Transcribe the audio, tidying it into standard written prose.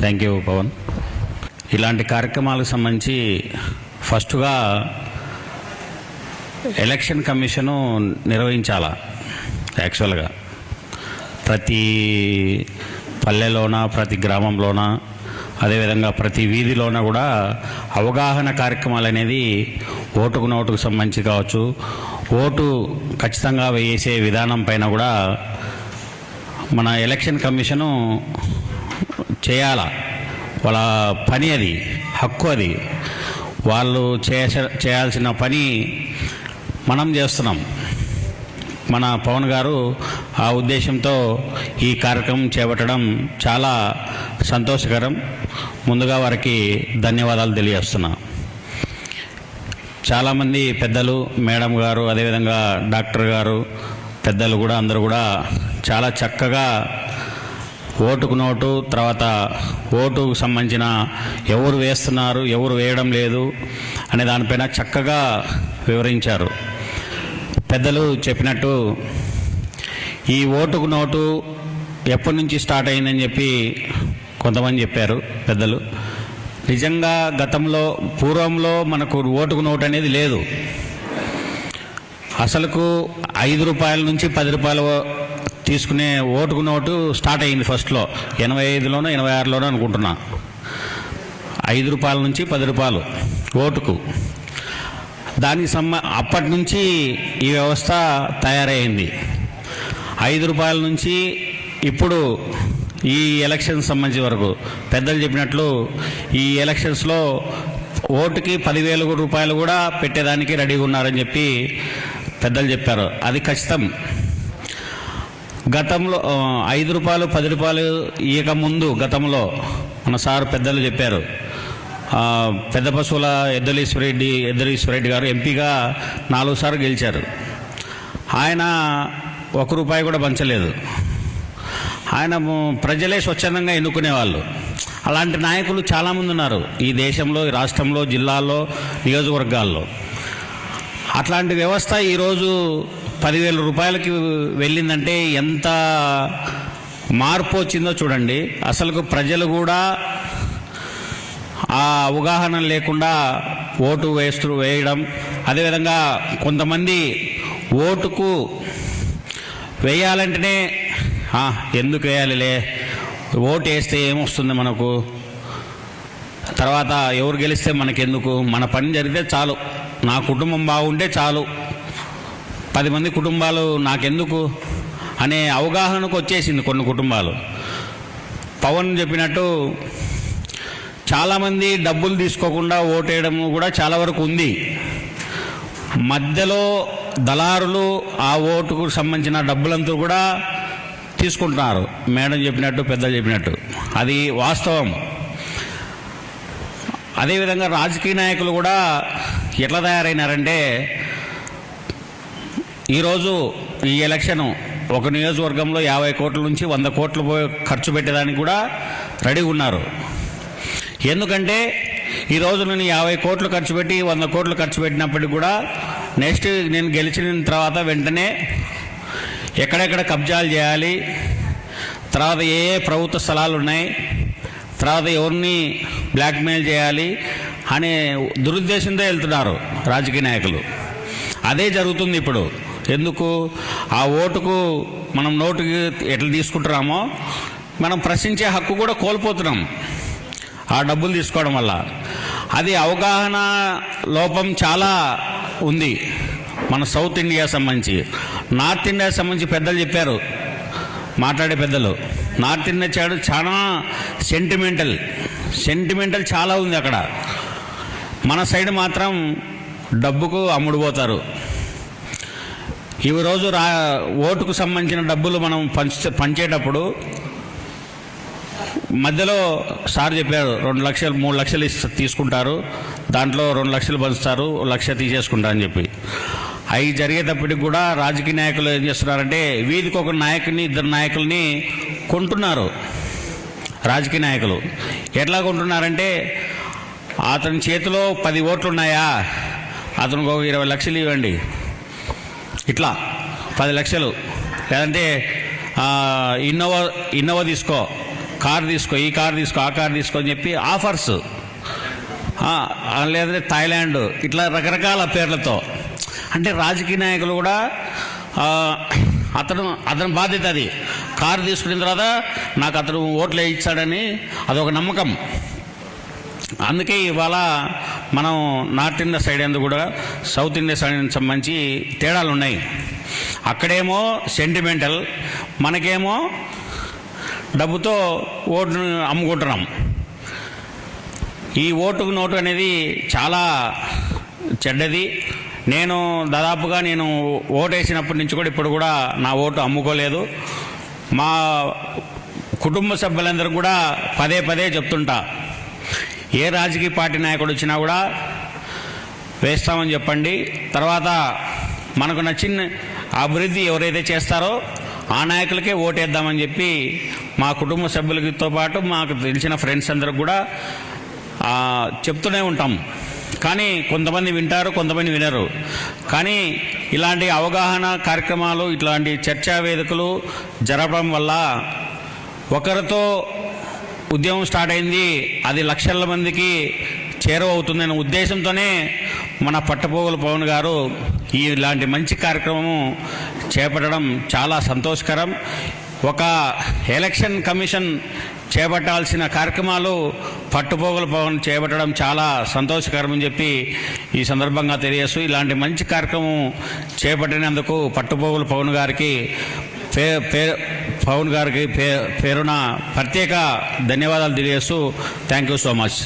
Thank you Pawan. ఇలాంటి కార్యక్రమాలకు సంబంధించి ఫస్ట్గా ఎలక్షన్ కమిషను నిర్వహించాలా. యాక్చువల్గా ప్రతి పల్లెలోన, ప్రతి గ్రామంలోన, అదేవిధంగా ప్రతి వీధిలోన కూడా అవగాహన కార్యక్రమాలు అనేది ఓటుకు నోటుకు సంబంధించి కావచ్చు, ఓటు ఖచ్చితంగా వేసే విధానం పైన కూడా మన ఎలక్షన్ కమిషను చేయాలా. వాళ్ళ పని అది, హక్కు అది. వాళ్ళు చేయాల్సిన పని మనం చేస్తున్నాం. మన పవన్ గారు ఆ ఉద్దేశంతో ఈ కార్యక్రమం చేపట్టడం చాలా సంతోషకరం. ముందుగా వారికి ధన్యవాదాలు తెలియజేస్తున్నా. చాలామంది పెద్దలు, మేడం గారు, అదేవిధంగా డాక్టర్ గారు, పెద్దలు కూడా అందరూ కూడా చాలా చక్కగా ఓటుకు నోటు, తర్వాత ఓటుకు సంబంధించిన ఎవరు వేస్తున్నారు, ఎవరు వేయడం లేదు అనే దానిపైన చక్కగా వివరించారు. పెద్దలు చెప్పినట్టు ఈ ఓటుకు నోటు ఎప్పటి నుంచి స్టార్ట్ అయిందని చెప్పి కొంతమంది చెప్పారు పెద్దలు. నిజంగా గతంలో, పూర్వంలో మనకు ఓటుకు నోటు అనేది లేదు. అసలుకు 5 రూపాయల నుంచి 10 రూపాయలు తీసుకునే ఓటుకు నోటు స్టార్ట్ అయింది ఫస్ట్లో, 85లోనో 86లోనో అనుకుంటున్నా. 5 రూపాయల నుంచి 10 రూపాయలు ఓటుకు. దానికి అప్పటి నుంచి ఈ వ్యవస్థ తయారైంది. 5 రూపాయల నుంచి ఇప్పుడు ఈ ఎలక్షన్ సంబంధించి వరకు పెద్దలు చెప్పినట్లు ఈ ఎలక్షన్స్లో ఓటుకి 10,000 రూపాయలు కూడా పెట్టేదానికి రెడీగా ఉన్నారని చెప్పి పెద్దలు చెప్పారు. అది ఖచ్చితం. గతంలో 5 రూపాయలు 10 రూపాయలు ఇక ముందు గతంలో మన సార్ పెద్దలు చెప్పారు, పెద్ద పశువుల ఎద్దరీశ్వరరెడ్డి గారు ఎంపీగా 4 సార్లు గెలిచారు. ఆయన 1 రూపాయి కూడా పంచలేదు. ఆయన ప్రజలే స్వచ్ఛందంగా ఎన్నుకునేవాళ్ళు. అలాంటి నాయకులు చాలామంది ఉన్నారు ఈ దేశంలో, ఈ రాష్ట్రంలో, జిల్లాల్లో, నియోజకవర్గాల్లో. అట్లాంటి వ్యవస్థ ఈరోజు 10,000 రూపాయలకి వెళ్ళిందంటే ఎంత మార్పు వచ్చిందో చూడండి. అసలు ప్రజలు కూడా ఆ అవగాహన లేకుండా ఓటు వేయడం, అదేవిధంగా కొంతమంది ఓటుకు వేయాలంటేనే ఎందుకు వేయాలిలే, ఓటు వేస్తే ఏమొస్తుంది మనకు, తర్వాత ఎవరు గెలిస్తే మనకెందుకు, మన పని జరిగితే చాలు, నా కుటుంబం బాగుంటే చాలు, 10 మంది కుటుంబాలు నాకెందుకు అనే అవగాహనకు వచ్చేసింది కొన్ని కుటుంబాలు. పవన్ చెప్పినట్టు చాలామంది డబ్బులు తీసుకోకుండా ఓటేయడం కూడా చాలా వరకు ఉంది. మధ్యలో దళారులు ఆ ఓటుకు సంబంధించిన డబ్బులంతా కూడా తీసుకుంటున్నారు. మేడం చెప్పినట్టు, పెద్దలు చెప్పినట్టు అది వాస్తవం. అదేవిధంగా రాజకీయ నాయకులు కూడా ఎట్లా తయారైనారంటే, ఈరోజు ఈ ఎలక్షన్ ఒక నియోజకవర్గంలో 50 కోట్ల నుంచి 100 కోట్లు ఖర్చు పెట్టేదానికి కూడా రెడీ ఉన్నారు. ఎందుకంటే ఈరోజు నేను 50 కోట్లు ఖర్చు పెట్టి 100 కోట్లు ఖర్చు పెట్టినప్పటికి కూడా నెక్స్ట్ నేను గెలిచిన తర్వాత వెంటనే ఎక్కడెక్కడ కబ్జాలు చేయాలి, తర్వాత ఏ ప్రభుత్వ స్థలాలు ఉన్నాయి, తర్వాత ఎవరిని బ్లాక్మెయిల్ చేయాలి అనే దురుద్దేశంతో వెళ్తున్నారు రాజకీయ నాయకులు. అదే జరుగుతుంది ఇప్పుడు. ఎందుకు ఆ ఓటుకు మనం నోటుకి ఎట్లా తీసుకుంటున్నామో మనం ప్రశ్నించే హక్కు కూడా కోల్పోతున్నాం ఆ డబ్బులు తీసుకోవడం వల్ల. అది అవగాహన లోపం చాలా ఉంది మన సౌత్ ఇండియా సంబంధించి. నార్త్ ఇండియా సంబంధించి పెద్దలు చెప్పారు, మాట్లాడే పెద్దలు. నార్త్ ఇండియా చాలా సెంటిమెంటల్ చాలా ఉంది అక్కడ. మన సైడ్ మాత్రం డబ్బుకు అమ్ముడుపోతారు. ఈరోజు ఓటుకు సంబంధించిన డబ్బులు మనం పంచేటప్పుడు మధ్యలో సార్ చెప్పారు 2 లక్షలు 3 లక్షలు తీసుకుంటారు, దాంట్లో 2 లక్షలు పంచుతారు, 1 లక్ష తీసేసుకుంటారని చెప్పి. అవి జరిగేటప్పటికి కూడా రాజకీయ నాయకులు ఏం చేస్తున్నారంటే వీధికి ఒక నాయకుని, 2 నాయకుల్ని కొంటున్నారు. రాజకీయ నాయకులు ఎట్లా కొంటున్నారంటే, అతని చేతిలో 10 ఓట్లు ఉన్నాయా, అతనికి ఒక 20 లక్షలు ఇవ్వండి, ఇట్లా 10 లక్షలు, లేదంటే ఇన్నోవా తీసుకో, కారు తీసుకో, ఈ కారు తీసుకో, ఆ కారు తీసుకో అని చెప్పి ఆఫర్స్, లేదంటే థాయిలాండ్, ఇట్లా రకరకాల పేర్లతో. అంటే రాజకీయ నాయకులు కూడా అతని బాధ్యత అది. కారు తీసుకున్న తర్వాత నాకు అతను ఓట్లు వేయించాడని అదొక నమ్మకం. అందుకే ఇవాళ మనం నార్త్ ఇండియా సైడ్ ఎందుకు కూడా సౌత్ ఇండియా సైడ్ సంబంధించి తేడాలు ఉన్నాయి. అక్కడేమో సెంటిమెంటల్, మనకేమో డబ్బుతో ఓటును అమ్ముకుంటున్నాం. ఈ ఓటుకు నోటు అనేది చాలా చెడ్డది. నేను దాదాపుగా ఓటేసినప్పటి నుంచి కూడా ఇప్పుడు కూడా నా ఓటు అమ్ముకోలేదు. మా కుటుంబ సభ్యులందరూ కూడా పదే పదే చెప్తుంటా, ఏ రాజకీయ పార్టీ నాయకుడు వచ్చినా కూడా వేస్తామని చెప్పండి, తర్వాత మనకు నచ్చిన అభివృద్ధి ఎవరైతే చేస్తారో ఆ నాయకులకే ఓటేద్దామని చెప్పి మా కుటుంబ సభ్యులతో పాటు మాకు తెలిసిన ఫ్రెండ్స్ అందరికి కూడా చెప్తూనే ఉంటాం. కానీ కొంతమంది వింటారు, కొంతమంది వినరు. కానీ ఇలాంటి అవగాహన కార్యక్రమాలు, ఇట్లాంటి చర్చా వేదికలు జరపడం వల్ల ఒకరితో ఉద్యమం స్టార్ట్ అయింది, అది లక్షల మందికి చేరువవుతుందనే ఉద్దేశంతోనే మన పట్టపోగుల పవన్ గారు ఇలాంటి మంచి కార్యక్రమం చేపట్టడం చాలా సంతోషకరం. ఒక ఎలక్షన్ కమిషన్ చేపట్టాల్సిన కార్యక్రమాలు పట్టుపోగుల పవన్ చేపట్టడం చాలా సంతోషకరం అని చెప్పి ఈ సందర్భంగా తెలియజేస్తూ, ఇలాంటి మంచి కార్యక్రమం చేపట్టినందుకు పట్టుపోగుల పవన్ గారికి పేరున ప్రత్యేక ధన్యవాదాలు తెలియజేస్తూ థ్యాంక్ యూ సో మచ్.